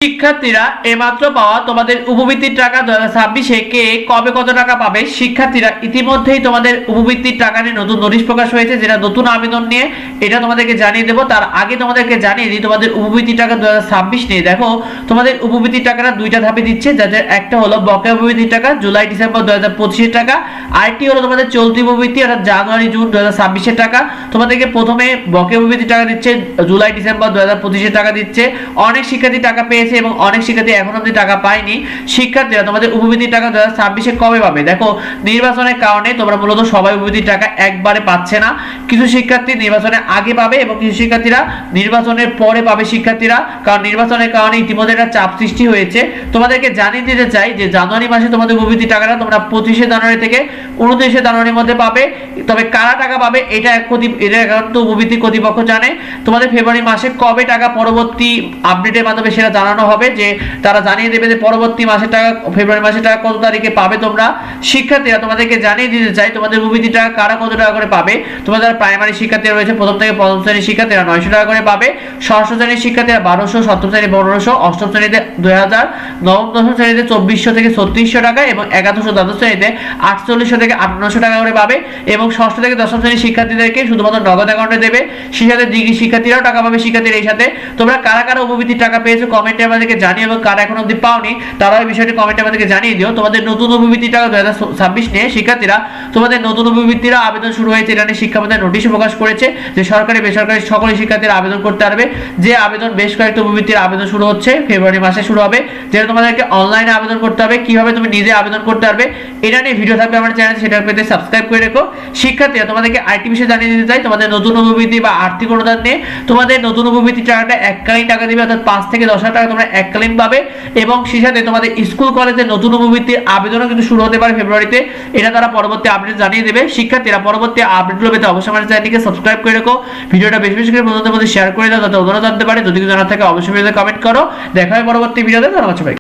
শিক্ষার্থীরা এইমাত্র পাওয়া তোমাদের উপবৃত্তির টাকা 2026 কে কবে কত টাকা পাবে। শিক্ষার্থীরা ইতিমধ্যেই তোমাদের উপবৃত্তির টাকা নিয়ে নতুন নোটিশ প্রকাশ হয়েছে, যেটা নতুন আবেদন নিয়ে, এটা তোমাদেরকে জানিয়ে দেবো। তার আগে তোমাদেরকে জানিয়ে দিই তোমাদের উপবৃত্তির টাকা 2026 নিয়ে। দেখো তোমাদের উপবৃত্তির টাকাটা দুইটা ধাপে দিচ্ছে, যাদের একটা হলো বকেয়া উপবৃত্তির টাকা জুলাই ডিসেম্বর 2025 টাকা, আরেকটি হলো তোমাদের চলতি উপবৃত্তি অর্থাৎ জানুয়ারি জুন 2026 টাকা। তোমাদেরকে প্রথমে বকেয়া উপবৃত্তির টাকা দিচ্ছে জুলাই ডিসেম্বর 2025 টাকা দিচ্ছে। অনেক শিক্ষার্থী টাকা পেয়েছে এবং অনেক শিক্ষার্থী এখন অবধি টাকা পায়নি। শিক্ষার্থীরা তোমাদের উপবৃত্তির টাকা 2026 কবে পাবে? দেখো নির্বাচনের কারণে তোমরা মূলত সবাই উপবৃত্তির টাকা একবারে পাচ্ছে না। কিছু শিক্ষার্থী নির্বাচনের আগে পাবে এবং কিছু শিক্ষার্থীরা নির্বাচনের পরে পাবে। শিক্ষার্থীরা কারণ নির্বাচনের কারণে ইতিমধ্যে একটা চাপ সৃষ্টি হয়েছে। তোমাদেরকে জানিয়ে দিতে চাই যে জানুয়ারি মাসে তোমাদের উপবৃত্তির টাকাটা তোমরা 25 জানুয়ারি থেকে 29 জানুয়ারির মধ্যে পাবে। তবে কারা টাকা পাবে এটা একান্ত উপবৃত্তি কর্তৃপক্ষ জানে। তোমাদের ফেব্রুয়ারি মাসে কবে টাকা পরবর্তী আপডেটের মাধ্যমে সেটা জানানো হবে, যে তারা জানিয়ে দেবে যে পরবর্তী মাসের টাকা ফেব্রুয়ারি মাসের টাকা কত তারিখে পাবে তোমরা। শিক্ষার্থীরা তোমাদেরকে জানিয়ে দিতে চাই তোমাদের উপবৃত্তির টাকা কারা কত টাকা করে পাবে। তোমাদের প্রাইমারি শিক্ষার্থীরা রয়েছে প্রথম থেকে পঞ্চম শ্রেণীর শিক্ষার্থীরা 900 টাকা করে পাবে, ষষ্ঠ শ্রেণীর শিক্ষার্থীরা 1200, সপ্তম শ্রেণী 1500, অষ্টম শ্রেণীতে 2000, নবম দশম শ্রেণীতে 2400 থেকে 3600 টাকা এবং একাদশ দ্বাদশ শ্রেণীতে 4800 থেকে 5800 টাকা করে পাবে। এবং ষষ্ঠ থেকে দশম শ্রেণীর শিক্ষার্থীদেরকে শুধুমাত্র নগদ অ্যাকাউন্টে দেবে। সেই সাথে ডিগ্রি শিক্ষার্থীরাও টাকা পাবে। শিক্ষার্থীরা এই সাথে তোমরা কারা কারা উপবৃত্তির টাকা পেয়েছো কমেন্টে আমাদেরকে জানিয়ে, এবং কারা এখন অবধি পাওনি তারা এই বিষয়টি কমেন্টে আমাদেরকে জানিয়ে দিও। তোমাদের নতুন উপবৃত্তির টাকা 2026 নিয়ে শিক্ষার্থীরা তোমাদের নতুন উপবৃত্তির আবেদন শুরু হয়েছে, এটা নিয়ে শিক্ষা মন্ত্রণালয় নোটিশ প্রকাশ করেছে যে সরকারি বেসরকারি সকল শিক্ষার্থীরা আবেদন করতে পারবে। যে আবেদন বেশ কয়েকটা উপবৃত্তির আবেদন শুরু হচ্ছে, ফেব্রুয়ারি মাসে শুরু হবে, যেটা তোমাদেরকে অনলাইনে আবেদন করতে হবে। কিভাবে তুমি নিজে আবেদন করতে পারবে এটা নিয়ে ভিডিও থাকবে আমার চ্যানেলে, সেটা পেতে সাবস্ক্রাইব করে রেখো। শিক্ষার্থীরা তোমাদেরকে আরেকটি বিষয় জানিয়ে দিতে চাই, তোমাদের নতুন উপবৃত্তি বা আর্থিক অনুদান নিয়ে তোমাদের নতুন উপবৃত্তির টাকাটা এককালীন টাকা দিবে, অর্থাৎ 5 থেকে 10,000 টাকা তোমরা এককালীন পাবে। এবং সেই সাথে তোমাদের স্কুল কলেজে নতুন উপবৃত্তির আবেদনও কিন্তু শুরু হতে পারে ফেব্রুয়ারিতে, এটা তারা পরবর্তী আপডেট জানিয়ে দেবে। শিক্ষার্থীরা পরবর্তী আপডেটগুলো পেতে অবশ্যই আমার চ্যানেলটিকে সাবস্ক্রাইব করে রেখো, ভিডিওটা বেশি বেশি করে বন্ধুদের মধ্যে শেয়ার করে দাও যাতে ওনারা জানতে পারে। যদি কিছু জানার থাকে অবশ্যই কমেন্ট করো। দেখা হয় পরবর্তী ভিডিওতে। ধন্যবাদ সবাইকে।